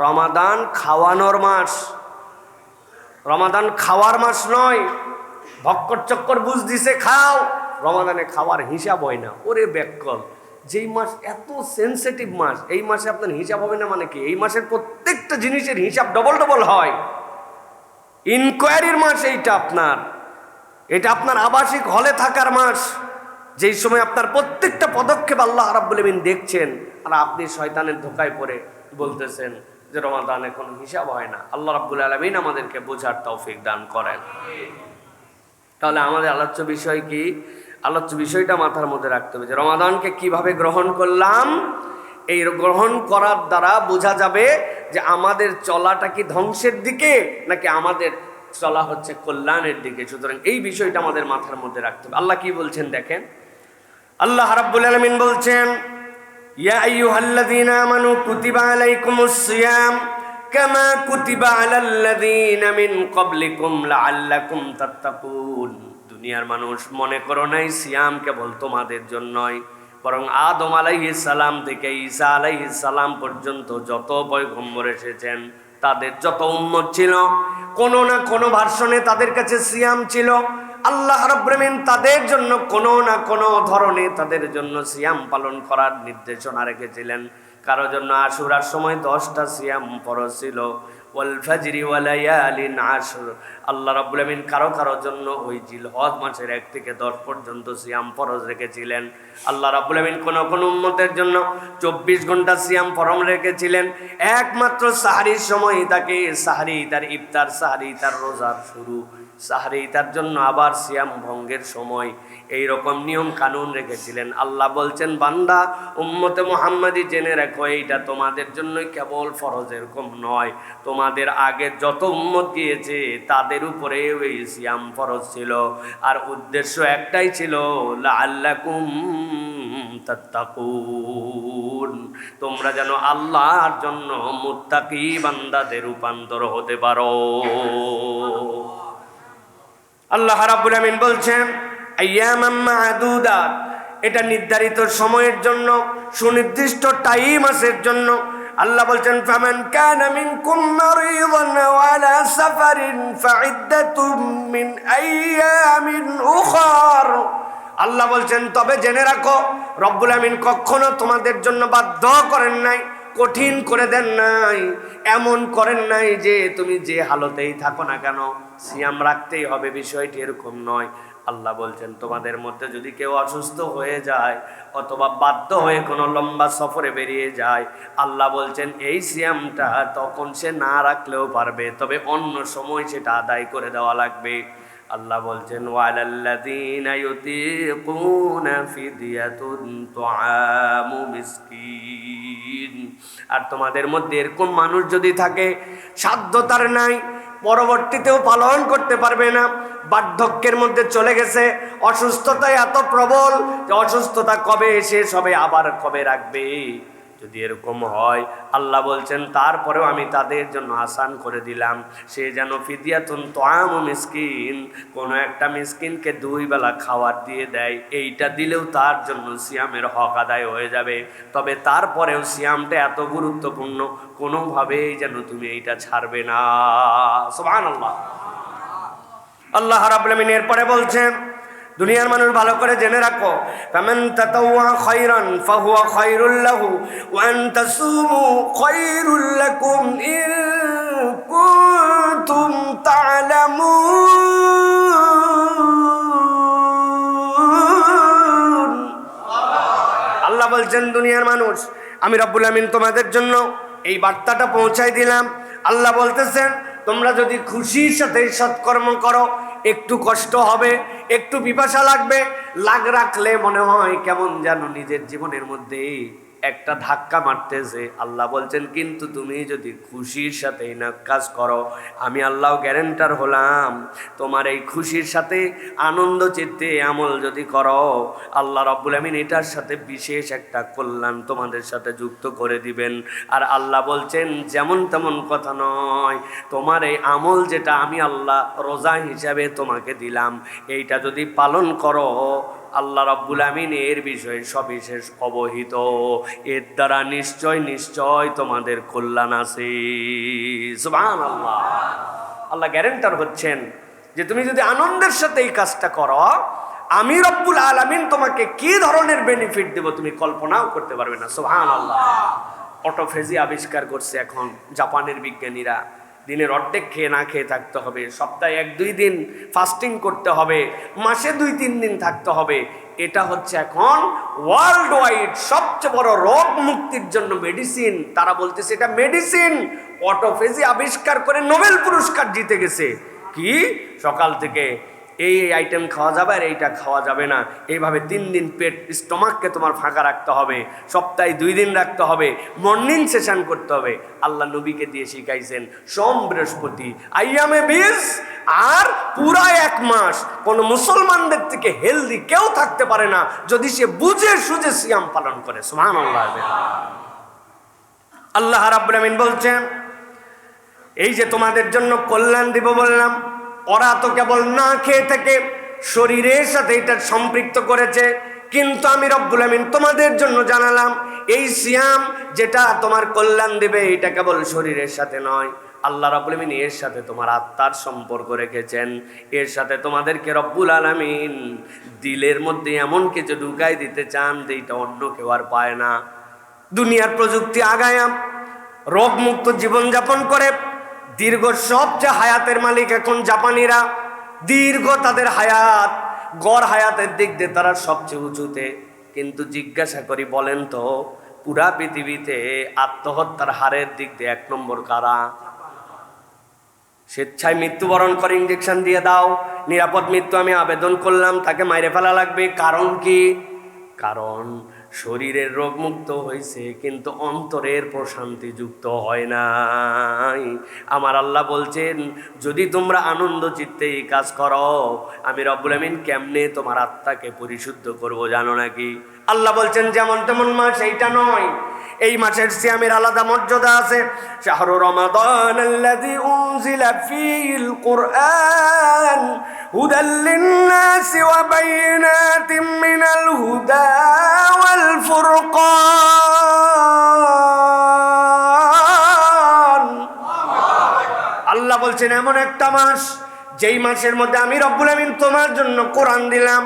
রমাদান খাওয়ানোর মাস, রমাদান খাওয়ার মাস নয়। ভক্কর চক্কর বুঝ দিছে খাও, রমাদানে খাওয়ার হিসাব হয় না। ওরে ব্যাককল, যেই মাস এত সেন্সিটিভ মাস, এই মাসে আপনার হিসাব হবে না মানে কি? এই মাসের প্রত্যেকটা জিনিসের হিসাব ডবল ডবল হয়। ইনকোয়ারির মাস এইটা আপনার, এটা আপনার আবাসিক হলে থাকার মাস, যেই সময় আপনার প্রত্যেকটা পদক্ষেপ আল্লাহ রাব্বুল আমিন দেখছেন, আর আপনি শয়তানের ধোকায় পড়ে বলতেছেন যে রমাদানে কোনো হিসাব হয় না। আল্লাহ রাব্বুল আলামিন আমাদেরকে বোঝার তৌফিক দান করেন। তাহলে আমাদের আলোচ্য বিষয় কি? আলোচ্য বিষয়টা মাথার মধ্যে রাখতে হবে যে রমাদানকে কিভাবে গ্রহণ করলাম। এই গ্রহণ করার দ্বারা বোঝা যাবে যে আমাদের চলাটা কি ধ্বংসের দিকে নাকি আমাদের চলা হচ্ছে কল্যাণের দিকে। সুতরাং এই বিষয়টা আমাদের মাথার মধ্যে রাখতে হবে। আল্লাহ কি বলছেন দেখেন, আল্লাহ রাব্বুল আলামিন বলছেন, ইয়া আইয়ুহাল্লাযীনা আমানু কুতিবা আলাইকুমুস সিয়াম কামা কুতিবা আলাল্লাযীনা মিন ক্বাবলিকুম লাআল্লাকুম তাত্তাকুন। দুনিয়ার মানুষ মনে করো নাই সিয়াম কেবল তোমাদের জন্যই, বরং আদম আলাইহিস সালাম থেকে ঈসা আলাইহিস সালাম পর্যন্ত যত পয়গম্বর এসেছেন তাদের যত উম্মত ছিল, কোনো না কোনো ভার্সনে তাদের কাছে সিয়াম ছিল। আল্লাহ রাব্বুল আমিন তাদের জন্য কোনো না কোনো ধরনে তাদের জন্য সিয়াম পালন করার নির্দেশনা রেখেছিলেন। কারো জন্য আশুরার সময় 10টা সিয়াম ফরজ ছিল, ওয়াল ফাজরি ওয়া লায়ালিন আশর। আল্লাহ রাব্বুল আমিন কারো কারো জন্য ওই জিলহজ মাসের 1 থেকে 10 পর্যন্ত সিয়াম ফরজ রেখেছিলেন। আল্লাহ রাব্বুল আমিন কোন কোন উম্মতের জন্য 24 ঘন্টা সিয়াম ফরজ রেখেছিলেন। একমাত্র সাহরির সময় তাকে সাহরি, তার ইফতার, সাহরি তার রোজার শুরু, সাহরি তার জন্য আবার সিয়াম ভঙ্গের সময়, এই রকম নিয়ম কানুন রেখেছিলেন। আল্লাহ বলছেন, বান্দা উম্মতে মুহাম্মাদি জেনে রাখো, এইটা তোমাদের জন্যই কেবল ফরজ, এরকম নয়, তোমাদের আগে যত উম্মত গিয়েছে তাদের উপরে ওই সিয়াম ফরজ ছিল। আর উদ্দেশ্য একটাই ছিল, লাআল্লাকুম তাত্তাকুন, তোমরা যেন আল্লাহর জন্য মুত্তাকি বান্দাদের রূপান্তর হতে পারো। আল্লাহ রাব্বুল আমিন বলছেন, আইয়ামাম মা'দুদাত, এটা নির্ধারিত সময়ের জন্য, সুনির্দিষ্ট টাইম আসের জন্য। আল্লাহ বলছেন, ফামান কানা মিনকুম মারিদান ওয়া আলা সাফারিন ফাইদ্দাতুম মিন আইয়ামিন উখার। আল্লাহ বলছেন, তবে জেনে রাখো, রব্বুল আমিন কখনো তোমাদের জন্য বাধ্য করেন নাই, কঠিন করে দেন নাই, এমন করেন নাই যে তুমি যে হালতেই থাকো না কেন সিয়াম রাখতেই হবে, বিষয়টি এরকম নয়। আল্লাহ বলছেন, তোমাদের মধ্যে যদি কেউ অসুস্থ হয়ে যায় অথবা বাধ্য হয়ে কোনো লম্বা সফরে বেরিয়ে যায়, আল্লাহ বলছেন এই সিয়ামটা তখন সে না রাখলেও পারবে, তবে অন্য সময় সেটা আদায় করে দেওয়া লাগবে। আল্লাহ বলছেন, ওয়ালাল্লাযীনা ইউতীকুনা ফিদিয়াতুন তুআমু মিসকিন। আর তোমাদের মধ্যে এরকম মানুষ যদি থাকে সাধ্য তার নাই, পরবর্তীতেও পালন করতে পারবে না, বার্ধক্যের মধ্যে চলে গেছে, অসুস্থতায় এত প্রবল যে অসুস্থতা কবে শেষ হবে আবার কবে রাখবে, যদি এরকম হয় আল্লাহ বলছেন তারপরেও আমি তাদের জন্য আসান করে দিলাম, সে যেন ফিদিয়াতুন তুআমু মিসকিন, কোনো একটা মিসকিনকে 2 বেলা খাবার দিয়ে দেয়, এইটা দিলেও তার জন্য সিয়ামের হক আদায় হয়ে যাবে। তবে তারপরেও সিয়ামটা এত গুরুত্বপূর্ণ, কোনোভাবেই যেন তুমি এইটা ছাড়বে না। সুবহানাল্লাহ। আল্লাহ রাব্বুল আমিন এরপরে বলছেন, দুনিয়ার মানুষ ভালো করে জেনে রাখো, ফামান তাতাওয়া খায়রান ফাহুয়া খায়রুল লাহু ওয়া আন তাসুমু খায়রুল লাকুম ইন কুনতুম তা'লামুন। আল্লাহ বলছেন, দুনিয়ার মানুষ, আমি রব্বুল আমিন তোমাদের জন্য এই বার্তাটা পৌঁছাই দিলাম। আল্লাহ বলতেছেন, তোমরা যদি খুশির সাথে সৎকর্ম করো, একটু কষ্ট হবে, একটু পিপাসা লাগবে, রাখলে মনে হয় কেমন যেন নিজের জীবনের মধ্যে একটা ধাক্কা মারতেছে। আল্লাহ বলছেন, কিন্তু তুমি যদি খুশির সাথে এই কাজ করো, আমি আল্লাহ গ্যারান্টার হলাম, তোমার এই খুশির সাথে আনন্দ চিত্তে আমল যদি করো, আল্লাহ রাব্বুল আমিন এটার সাথে বিশেষ একটা কল্যাণ তোমাদের সাথে যুক্ত করে দিবেন। আর আল্লাহ বলছেন, যেমন তেমন কথা নয়, তোমার এই আমল যেটা আমি আল্লাহ রোজা হিসাবে তোমাকে দিলাম, এইটা যদি পালন করো, আল্লাহ রাব্বুল আমিন এর বিষয়ে সবিশেষ অবহিত। এর দ্বারা নিশ্চয় নিশ্চয় তোমাদের কল্যাণ আছে। সুবহানাল্লাহ। আল্লাহ গ্যারান্টার হচ্ছেন যে তুমি যদি আনন্দের সাথে এই কাজটা করো, আমি রব্বুল আলামিন তোমাকে কি ধরনের বেনিফিট দেব তুমি কল্পনাও করতে পারবে না। সুবহানাল্লাহ। অটোফেজি আবিষ্কার করছে এখন জাপানের বিজ্ঞানীরা। দিনের অর্ধেক খেয়ে না খেয়ে থাকতে হবে, সপ্তাহে 1-2 দিন ফাস্টিং করতে হবে, মাসে 2-3 দিন থাকতে হবে। এটা হচ্ছে এখন ওয়ার্ল্ড ওয়াইড সবচেয়ে বড় রোগ মুক্তির জন্য মেডিসিন। তারা বলতেছে এটা মেডিসিন। অটোফেজি আবিষ্কার করে নোবেল পুরস্কার জিতে গেছে। কি সকাল থেকে এই আইটেম খাওয়া যাবে আর এইটা খাওয়া যাবে না, এইভাবে 3 দিন পেট স্টমাককে তোমার ফাঁকা রাখতে হবে, সপ্তাহে 2 দিন রাখতে হবে, মর্নিং সেশন করতে হবে। আল্লাহ নবীকে দিয়ে শিখাইছেন সোম বৃহস্পতি আইয়ামে 20, আর পুরা 1 মাস। কোন মুসলমানদের থেকে হেলদি কেউ থাকতে পারে না যদি সে বুঝে সুঝে সিয়াম পালন করে। সুবহানাল্লাহ। আল্লাহ রাব্বুল আমিন বলছেন এই যে তোমাদের জন্য কল্যাণ দিব বললাম, ওরা তো কেবল না খেয়ে থেকে শরীরের সাথে এটা সম্পৃক্ত করেছে, কিন্তু আমি রব্বুল আমিন তোমাদের জন্য জানালাম এই সিয়াম যেটা তোমার কল্যাণ দিবে এটা কেবল শরীরের সাথে নয়, আল্লাহ রাব্বুল আমিন এর সাথে তোমার আত্মার সম্পর্ক রেখেছেন। এর সাথে তোমাদেরকে রব্বুল আলামিন দিলের মধ্যে এমন কিছু ঢুকাই দিতে চান যে এটা অন্য কেউ আর পায় না। দুনিয়ার প্রযুক্তি আগায়া রোগমুক্ত জীবনযাপন করে দীর্ঘ সবচেয়ে হায়াতের মালিক এখন জাপানিরা। দীর্ঘ তাদের হায়াত, গড় হায়াতের দিক দিয়ে তারা সবচেয়ে উঁচুতে। কিন্তু জিজ্ঞাসা করি বলেন তো পুরা পৃথিবীতে আত্মহত্যার হারের দিক দিয়ে 1 নম্বর কারা? স্বেচ্ছায় মৃত্যুবরণ করে ইঞ্জেকশন দিয়ে দাও, নিরাপদ মৃত্যু আমি আবেদন করলাম, তাকে মাইরে ফেলা লাগবে। কারণ কি? কারণ শরীরের রোগমুক্ত হয়েছে কিন্তু অন্তরের প্রশান্তি যুক্ত হয় নাই। আমার আল্লাহ বলছেন যদি তোমরা আনন্দ চিত্তে এই কাজ করো, আমি রব্বুল আমিন কেমনে তোমার আত্মাকে পরিশুদ্ধ করব জানো নাকি? আল্লাহ বলছেন যেমন তেমন মাস এইটা নয়, এই মাসের সিয়ামের আলাদা মর্যাদা আছে। শাহরু রমাদান আল্লাযী উনজিলা ফীহিল কুরআন হুদাল লিন-নাসি ওয়া বাইয়িনাতিম মিনাল হুদা ওয়াল ফুরকান। আল্লাহ বলছেন এমন একটা মাস যেই মাসের মধ্যে আমি রব্বুল আমিন তোমার জন্য কোরআন দিলাম।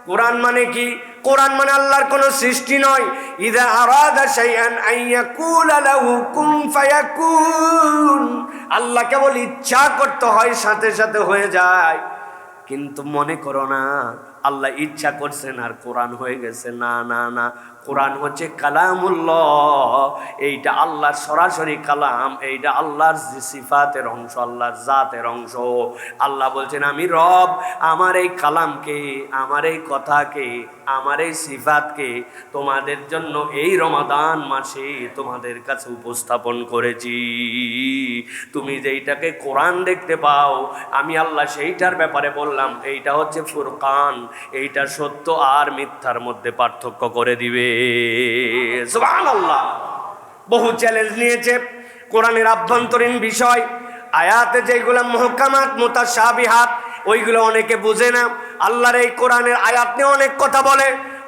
কোরআন মানে কি? কোরআন মানে আল্লাহর কোন সৃষ্টি নয়। ইযা আরাদা শাইআন আইয়াকুলা লাহু কুন ফায়াকুন। আল্লাহ কেবল ইচ্ছা করতে হয় সাথে সাথে হয়ে যায়। কিন্তু মনে করো না আল্লাহ ইচ্ছা করছেন আর কোরআন হয়ে গেছে। না না না, কোরআন হচ্ছে কালামুল্লাহ। এইটা আল্লাহর সরাসরি কালাম, এইটা আল্লাহর সিফাতের অংশ, আল্লাহর জাতের অংশ। আল্লাহ বলছেন আমি রব আমার এই কালামকে, আমার এই কথাকে, আমার এই সিফাতকে তোমাদের জন্য এই রমাদান মাসে তোমাদের কাছে উপস্থাপন করেছি। তুমি যেইটাকে কোরআন দেখতে পাও আমি আল্লাহ সেইটার ব্যাপারে বললাম এইটা হচ্ছে ফুরকান, এইটা সত্য আর মিথ্যার মধ্যে পার্থক্য করে দিবে। সুবহানাল্লাহ। বহু চ্যালেঞ্জ নিয়েছে কোরআনের আভ্যন্তরীণ বিষয়, আয়াতে যেগুলো মুহকামাত মুতাশাবিহাত ওইগুলো অনেকে বুঝে না। আল্লাহর এই কোরআনের আয়াত নিয়ে অনেক কথা বলে,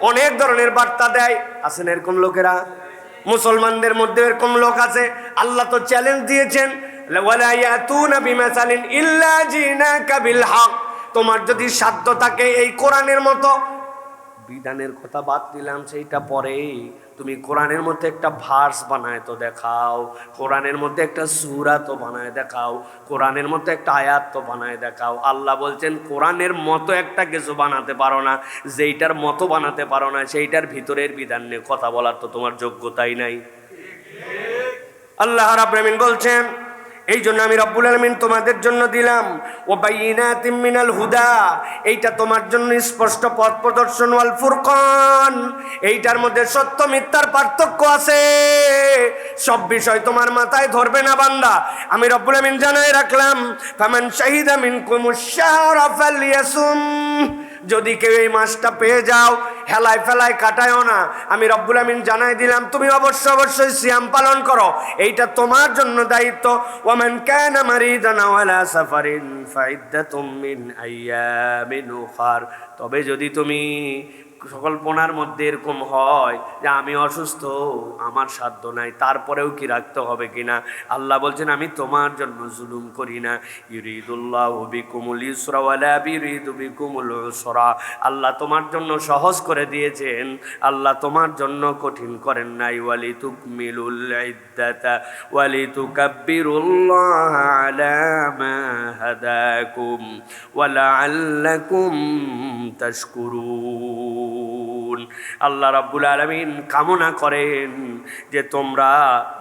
অনেক ধরনের বার্তা দেয়। আছেন এরকম লোকেরা? মুসলমানদের মধ্যে এরকম লোক আছে। আল্লাহ তো চ্যালেঞ্জ দিয়েছেন ওয়ালা ইয়াতুনা বিমাসালিন ইল্লা জিনাকা বিল হক। তোমার যদি সাধ্য থাকে এই কোরআনের মতো, বিধানের কথা বাদ দিলাম সেইটা পরে, তুমি কোরআনের মধ্যে একটা ভার্স বানায় তো দেখাও, কোরআনের মধ্যে একটা সূরা তো বানায় দেখাও, কোরআনের মধ্যে একটা আয়াত তো বানায় দেখাও। আল্লাহ বলছেন কোরআনের মতো একটা কিছু বানাতে পারো না, যেইটার মতো বানাতে পারো না সেইটার ভিতরের বিধান নিয়ে কথা বলার তো তোমার যোগ্যতাই নাই। আল্লাহ রাব্বুল আমিন বলছেন এই জন্য আমি রব্বুল আলামিন তোমাদের জন্য দিলাম ও বাইয়িনাতিম মিনাল হুদা, এইটা তোমার জন্য স্পষ্ট পথ প্রদর্শন, ওয়াল ফুরকান, এইটার মধ্যে সত্য মিথ্যার পার্থক্য আছে। সব বিষয় তোমার মাথায় ধরবে না বান্দা। আমি রব্বুল আমিন জানাই রাখলাম ফামান শাহিদা মিনকুমুশ শাহরা ফালইয়াসুম, যদি কেউ এই মাসটা পেয়ে যাও, হেলায় ফেলায় কাটায়ও না। আমি রব্বুল আমিন জানাই দিলাম, তুমি অবশ্যই সিয়াম পালন করো, এইটা তোমার জন্য দায়িত্ব। ওয়ামান কানা মারিদান আও আলা সাফারিন ফাইদ্দাতুম মিন আইয়ামিন উখার। তবে যদি তুমি সকল্পনার মধ্যে এরকম হয় যে আমি অসুস্থ, আমার সাধ্য নাই, তারপরেও কি রাখতে হবে কিনা, আল্লাহ বলছেন আমি তোমার জন্য জুলুম করি না। ইউরিদুল্লাহু বিকুমুল ইউসরা ওয়ালা ইউরিদু বিকুমুল উসরা। আল্লাহ তোমার জন্য সহজ করে দিয়েছেন, আল্লাহ তোমার জন্য কঠিন করেন নাই। ওয়ালিতুকমিলুল ইদ্দাতা ওয়ালিতুকাব্বিরুল্লাহ আলা মা হাদাকুম ওয়া লাআল্লাকুম তাশকুরুন। আল্লাহ রাব্বুল আলামিন কামনা করেন যে তোমরা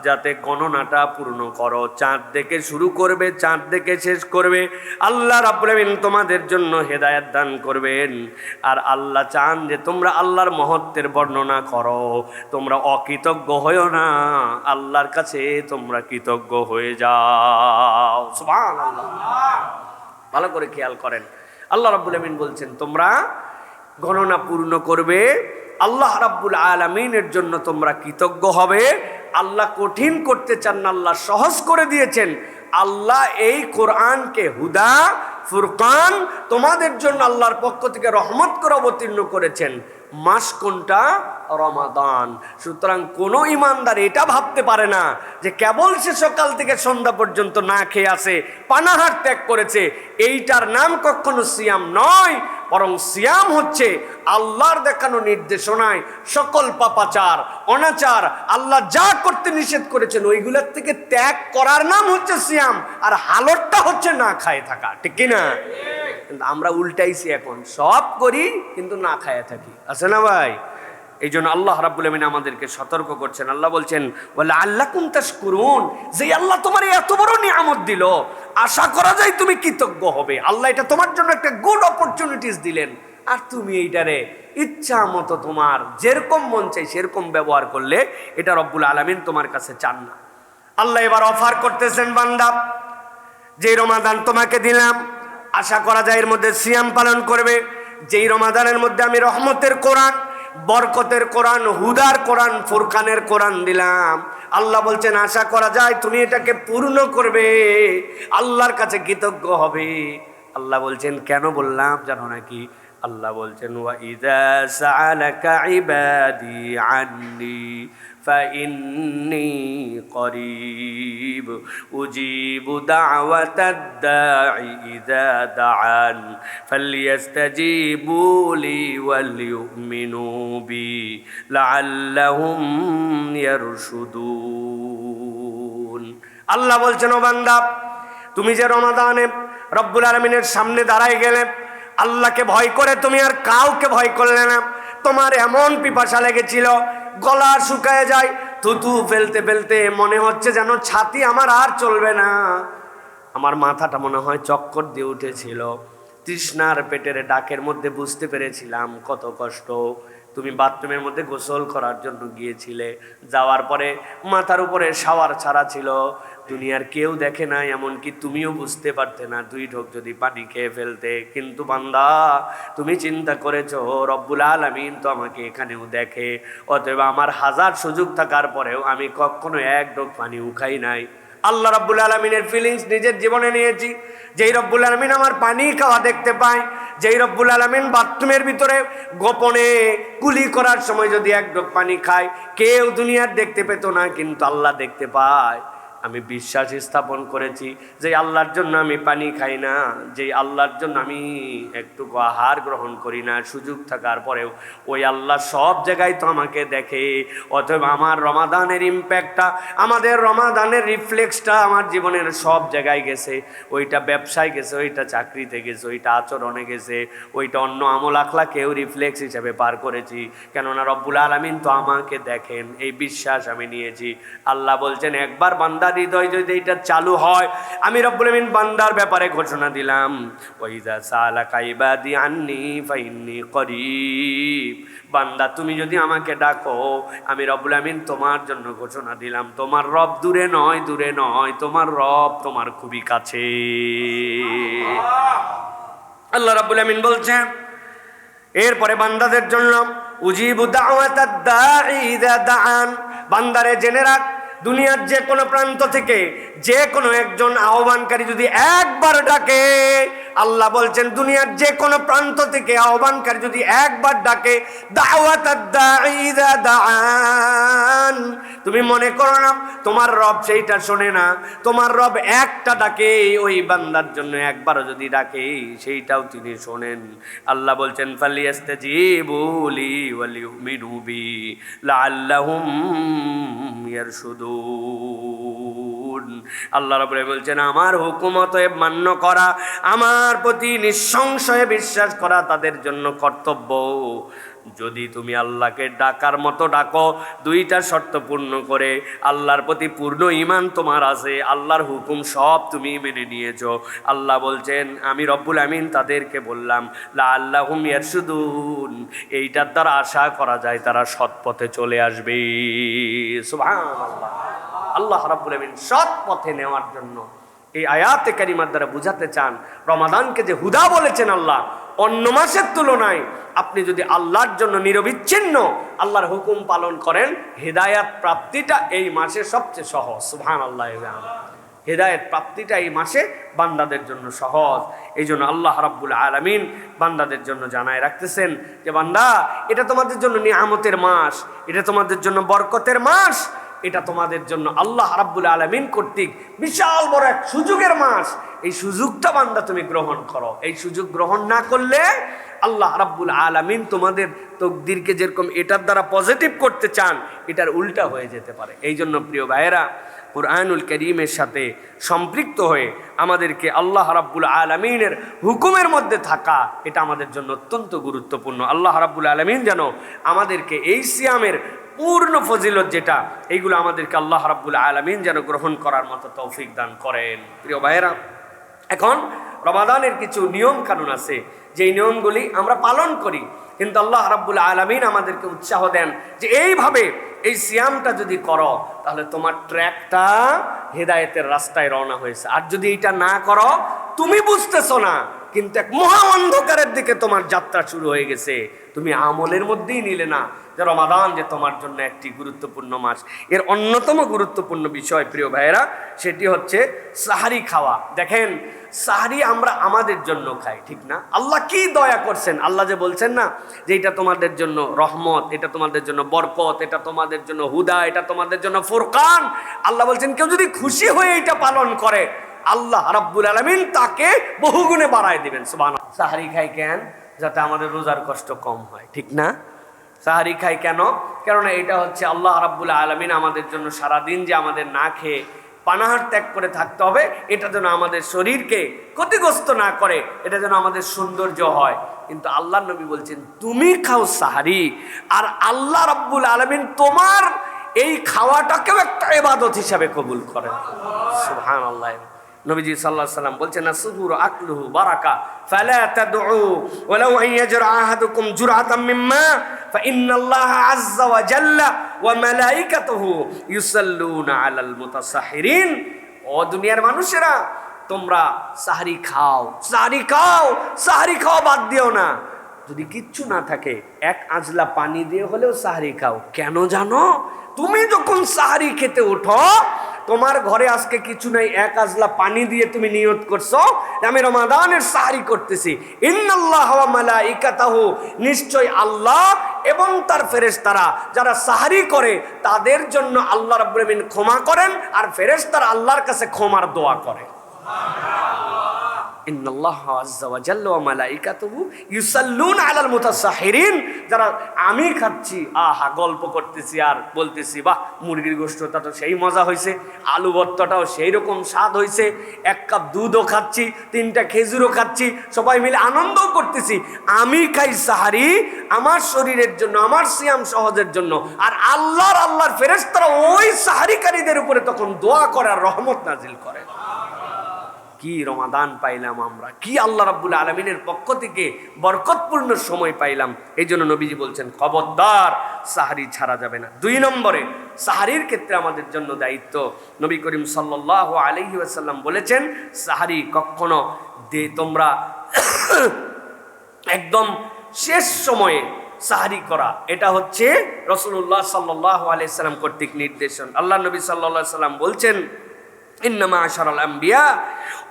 যাতে গণনাটা পূর্ণ করো, চাঁদ থেকে শুরু করবে, চাঁদ থেকে শেষ করবে। আল্লাহ রাব্বুল আলামিন তোমাদের জন্য হেদায়েত দান করবেন। আর আল্লাহ চান যে তোমরা আল্লাহর মহত্বের বর্ণনা করো, তোমরা অকৃতজ্ঞ হয়েও না, আল্লাহর কাছে তোমরা কৃতজ্ঞ হয়ে যাও। সুবহানাল্লাহ। ভালো করে খেয়াল করেন, আল্লাহ রাব্বুল আলামিন বলছেন তোমরা গণনা পূর্ণ করবে, আল্লাহ রাব্বুল আলামিনের জন্য তোমরা কৃতজ্ঞ হবে। আল্লাহ কঠিন করতে চান না, আল্লাহ সহজ করে দিয়েছেন। আল্লাহ এই কোরআনকে হুদা ফুরকান তোমাদের জন্য আল্লাহর পক্ষ থেকে রহমত করে অবতীর্ণ করেছেন। মাস কোনটা? রমাদান। সুতরাং কোনো ইমানদার এটা ভাবতে পারে না যে কেবল সে সকাল থেকে সন্ধ্যা পর্যন্ত না খেয়ে আসে, পানাহার ত্যাগ করেছে, এইটার নাম কখনো সিয়াম নয়। বরং সিয়াম হচ্ছে আল্লাহর দেখানো নির্দেশনায় সকল পাপাচার অনাচার আল্লাহ যা করতে নিষেধ করেছেন ওইগুলোর থেকে ত্যাগ করার নাম হচ্ছে সিয়াম। আর হালতটা হচ্ছে না খায় থাকা, ঠিক কিনা? কিন্তু আমরা উল্টাইছি, এখন সব করি কিন্তু না খায় থাকি, আছে না ভাই? এই জন্য আল্লাহ রাব্বুল আমিন আমাদেরকে সতর্ক করছেন। আল্লাহ বলছেন ওয়ালা আল্লাকুম তাশকুরুন, যে আল্লাহ তোমার এত বড় নিয়ামত দিল, আশা করা যায় তুমি কৃতজ্ঞ হবে। আল্লাহ এটা তোমার জন্য একটা গুড অপরচুনিটিস দিলেন, আর তুমি এইটারে ইচ্ছা মতো তোমার যেরকম মন চাই সেরকম ব্যবহার করলে এটা রব্বুল আলামিন তোমার কাছে চান না। আল্লাহ এবার অফার করতেছেন, বান্দা যে রমাদান তোমাকে দিলাম, আশা করা যায় এর মধ্যে সিয়াম পালন করবে। যেই রমাদানের মধ্যে আমি রহমতের কোরআন, বরকতের কোরআন, হুদার কোরআন, ফুরকানের কোরআন দিলাম, আল্লাহ বলছেন আশা করা যায় তুমি এটাকে পূর্ণ করবে, আল্লাহর কাছে কৃতজ্ঞ হবে। আল্লাহ বলছেন কেন বললাম জানো নাকি? আল্লাহ বলছেন ওয়া ইযা সাআলাকা ইবাদি আন্নি ফাইন্নী করিব উজিবু দাওয়াতাদ দাঈ ইযা দাআন ফালইস্তাজিবু লি ওয়ালইউমিনু বি লাআল্লাহুম ইয়ারশুদুন। আল্লাহ বলছেন ও বান্দা, তুমি যে রমাদানে রব্বুল আলামিনের সামনে দাঁড়ায় গেলে, আল্লাহকে ভয় করে তুমি আর কাউকে ভয় করলে না। তোমার এমন পিপাসা লেগেছিল, গলা শুকায় যায়, থুতু ফেলতে ফেলতে মনে হচ্ছে যেন ছাতি আমার আর চলবে না, আমার মাথাটা মনে হয় চক্কর দিয়ে উঠেছিল, তৃষ্ণার পেটের ডাকের মধ্যে বুঝতে পেরেছিলাম কত কষ্ট। তুমি বাথরুমের মধ্যে গোসল করার জন্য গিয়েছিলে, যাওয়ার পরে মাথার উপরে শাওয়ার ছাড়া ছিল, দুনিয়ার কেউ দেখে না, এমনকি তুমিও বুঝতে পারতে না 2 ঢোক যদি পানি খেয়ে ফেলতে। কিন্তু বান্দা তুমি চিন্তা করেছো রব্বুল আলামিন তো আমাকে এখানেও দেখে, অতএব আমার হাজার সুযোগ থাকার পরেও আমি কখনো 1 ঢোক পানি উঠাই নাই। আল্লাহ রাব্বুল আলামিনের ফিলিংস নিজের জীবনে নিয়েছি। যেই রব্বুল আলামিন আমার পানি খাওয়া দেখতে পায়, যেই রব্বুল আলামিন বাথরুমের ভিতরে গোপনে কুলি করার সময় যদি 1 ঢোক পানি খায়, কেউ দুনিয়ার দেখতে পেত না, কিন্তু আল্লাহ দেখতে পায়। আমি বিশ্বাস স্থাপন করেছি যে আল্লাহর জন্য আমি পানি খাই না, যে আল্লাহর জন্য আমি একটু আহার গ্রহণ করি না, সুযোগ থাকার পরেও ওই আল্লাহ সব জায়গায় তো আমাকে দেখে। অতএব আমার রমাদানের ইম্প্যাক্টটা, আমাদের রমাদানের রিফ্লেক্সটা আমার জীবনের সব জায়গায় গেছে। ওইটা ব্যবসায় গেছে, ওইটা চাকরিতে গেছে, ওইটা আচরণে গেছে, ওইটা অন্য আমল আখলাকেও রিফ্লেক্স হিসেবে পার করেছি। কেননা রব্বুল আলামিন তো আমাকে দেখেন, এই বিশ্বাস আমি নিয়েছি। আল্লাহ বলছেন একবার বান্দা হৃদয় যদি এটা চালু হয়, আমি রব্বুল আমিন বান্দার ব্যাপারে ঘোষণা দিলাম ওয়াইযা সালাকা ইবাদি আন্নী ফাইন্নী করিব। বান্দা তুমি যদি আমাকে ডাকো, আমি রব্বুল আমিন তোমার জন্য ঘোষণা দিলাম তোমার রব দূরে নয়, দূরে নয়, তোমার রব তোমার খুবই কাছে। আল্লাহ রাব্বুল আমিন বলছেন এরপরে বান্দাদের জন্য উজিবু দাওয়াতাদ দাঈ ইযা দাআন, বান্দারে জেনে রাখ দুনিয়ার যে কোনো প্রান্ত থেকে যে কোনো একজন আহ্বানকারী যদি একবার ডাকে, আল্লাহ বলছেন দুনিয়ার যে কোনো প্রান্ত থেকে আহ্বানকারী যদি একবার ডাকে, দাওয়াতাদ দাঈ ইযা দাআন, তুমি মনে করো না তোমার রব সেইটা শোনে না। তোমার রব একটা ডাকে, ওই বান্দার জন্য একবারও যদি ডাকে সেইটাও তিনি শোনেন। আল্লাহ বলছেন ফালিয়াস্তাজিবু লি ওয়ালিউমিনু বি লাআল্লাহুম ইয়ারশুদুন। আল্লাহ রাব্বুল আলামিন বলছেন আমার হুকুম অতএব মান্য করা, আমার প্রতি নিঃসংশয়ে বিশ্বাস করা তাদের জন্য কর্তব্য। যদি তুমি আল্লাহকে ডাকার মতো ডাকো, দুইটা শর্ত পূর্ণ করে, আল্লাহর প্রতি পূর্ণ ঈমান তোমার আছে, আল্লাহর হুকুম সব তুমি মেনে নিয়েছো, আল্লাহ বলছেন আমি রব্বুল আমিন তাদেরকে বললাম লাআল্লাহুম ইয়ারশুদুন, এইটার দ্বারা আশা করা যায় তারা সৎ পথে চলে আসবে। সুবহানাল্লাহ। আল্লাহ রাব্বুল আমিন সৎ পথে নেওয়ার জন্য এই আয়াতে কারিমার দ্বারা বুঝাতে চান, রমাদানকে যে হুদা বলেছেন আল্লাহ, অন্য মাসের তুলনায় আপনি যদি আল্লাহর জন্য নিরবিচ্ছিন্ন আল্লাহর হুকুম পালন করেন, হেদায়াত প্রাপ্তিটা এই মাসে সবচেয়ে সহজ। সুবহানাল্লাহ। হেদায়েত প্রাপ্তিটা এই মাসে বান্দাদের জন্য সহজ। এই জন্য আল্লাহ রাব্বুল আলামিন বান্দাদের জন্য জানায় রাখতেছেন যে বান্দা, এটা তোমাদের জন্য নিয়ামতের মাস, এটা তোমাদের জন্য বরকতের মাস, এটা তোমাদের জন্য আল্লাহ রাব্বুল আলামিন কর্তৃক বিশাল বড় এক সুযোগের মাস। এই সুযোগটা বান্দা তুমি গ্রহণ করো। এই সুযোগ গ্রহণ না করলে আল্লাহ রাব্বুল আলামিন তোমাদের তকদিরকে যেরকম এটার দ্বারা পজিটিভ করতে চান, এটার উল্টা হয়ে যেতে পারে। এই জন্য প্রিয় ভাইয়েরা, কুরআনুল কারীমের সাথে সম্পৃক্ত হয়ে আমাদেরকে আল্লাহ রাব্বুল আলামিনের হুকুমের মধ্যে থাকা, এটা আমাদের জন্য অত্যন্ত গুরুত্বপূর্ণ। আল্লাহ রাব্বুল আলামিন যেন আমাদেরকে এই সিয়ামের পূর্ণ ফজিলত যেটা, এইগুলো আমাদেরকে আল্লাহ রাব্বুল আলামিন যেন গ্রহণ করার মতো তৌফিক দান করেন। প্রিয় ভাইয়েরা, এখন রমাদানের কিছু নিয়ম কানুন আছে, যেই নিয়মগুলি আমরা পালন করি, কিন্তু আল্লাহ রাব্বুল আলামিন আমাদেরকে উৎসাহ দেন যে এইভাবে এই সিয়ামটা যদি করো তাহলে তোমার ট্র্যাকটা হেদায়েতের রাস্তায় রওনা হয়েছে। আর যদি এটা না করো, তুমি বুঝতেছো না, কিন্তু এক মহা অন্ধকারের দিকে তোমার যাত্রা শুরু হয়ে গেছে। তুমি আমলের মধ্যেই নিলে না যে রমাদান যে তোমার জন্য একটি গুরুত্বপূর্ণ মাস। এর অন্যতম গুরুত্বপূর্ণ বিষয় প্রিয় ভাইয়েরা, সেটি হচ্ছে সাহারি খাওয়া। দেখেন, সাহারি আমরা আমাদের জন্য খাই, ঠিক না? আল্লাহ কি দয়া করছেন, আল্লাহ যে বলছেন না যে এটা তোমাদের জন্য রহমত, এটা তোমাদের জন্য বরকত, এটা তোমাদের জন্য হুদা, এটা তোমাদের জন্য ফুরকান। আল্লাহ বলছেন কেউ যদি খুশি হয়ে এটা পালন করে, আল্লাহ রাব্বুল আলামিন তাকে বহুগুণে বাড়ায় দিবেন। সুবহানাল্লাহ। সাহারি খাই কেন? যাতে আমাদের রোজার কষ্ট কম হয়, ঠিক না? সাহারি খাই কেন? কেননা এটা হচ্ছে আল্লাহ রাব্বুল আলামিন আমাদের জন্য সারাদিন যে আমাদের না খেয়ে পানাহার ত্যাগ করে থাকতে হবে, এটা যেন আমাদের শরীরকে ক্ষতিগ্রস্ত না করে, এটা যেন আমাদের সৌন্দর্য হয়। কিন্তু আল্লাহ নবী বলছেন তুমি খাও সাহারি, আর আল্লাহ রাব্বুল আলামিন তোমার এই খাওয়াটাকেও একটা ইবাদত হিসাবে কবুল করেন। সুবহানাল্লাহ। নবীজি সাল্লাল্লাহু আলাইহি ওয়াসাল্লাম বলছেন আসুহুরু আকলুহু বারাকা ফালা তাদউ ওয়ালাউ আন ইয়াজরা আহাদুকুম জুরআতাম মিম্মা ফাইন্নাল্লাহা আযজা ওয়া জাল্লা ওয়া মালাইকাতুহু ইউসাল্লুনা আলাল মুতাসাহহিরিন। ও দুনিয়ার মানুষেরা, তোমরা সাহরি খাও, সাহরি খাও, সাহরি খাওয়া বাদ দিও না। যদি কিচ্ছু না থাকে, এক আজলা পানি দিয়ে হলেও সাহরি খাও। কেন জানো? তুমি যখন সাহরি খেতে ওঠো, তোমার ঘরে আজকে কিছু নাই, এক আজলা পানি দিয়ে তুমি নিয়ত করছো আমি রমাদানের সাহরি করতেছি। ইন্নাল্লাহা ওয়া মালাইকাতাহু, নিশ্চয় আল্লাহ এবং তার ফেরেশতারা যারা সাহরি করে তাদের জন্য আল্লাহ রাব্বুল আলামিন ক্ষমা করেন, আর ফেরেশতারা আল্লাহর কাছে ক্ষমার দোয়া করে। ইন্নাল্লাহা আযজা ওয়া জাল্লা ওয়া মালাইকাতুহু ইউসাল্লুনা আলাল মুতাসাহহিরিন। যারা আমি খাচ্ছি, আহা গল্প করতেছি আর বলতেছি বাহ মুরগির গোশতটা তো সেই মজা হয়েছে, আলু ভর্তাটাও সেই রকম স্বাদ হয়েছে, এক কাপ দুধও খাচ্ছি, 3টা খেজুরও খাচ্ছি, সবাই মিলে আনন্দও করতেছি। আমি খাই সাহারি আমার শরীরের জন্য, আমার সিয়াম সহজের জন্য, আর আল্লাহর ফেরেশতারা ওই সাহারিকারীদের উপরে তখন দোয়া করে আর রহমত নাজিল করে। কি রমাদান পাইলাম আমরা, কি আল্লাহ রাব্বুল আলামিনের পক্ষ থেকে বরকতপূর্ণ সময় পাইলাম। এই জন্য নবীজি বলছেন খবরদার সাহারি ছাড়া যাবে না। 2 নম্বরে, সাহারির ক্ষেত্রে আমাদের জন্য দায়িত্ব, নবী করিম সাল্লাল্লাহু আলাইহি ওয়াসাল্লাম বলেছেন সাহারি কখনো তোমরা একদম শেষ সময়ে সাহারি করা, এটা হচ্ছে রাসূলুল্লাহ সাল্লাল্লাহু আলাইহি সাল্লাম কর্তৃক নির্দেশন। আল্লাহ নবী সাল্লাল্লাহু আলাইহি সাল্লাম বলছেন, ইন্নামা আশারাল আম্বিয়া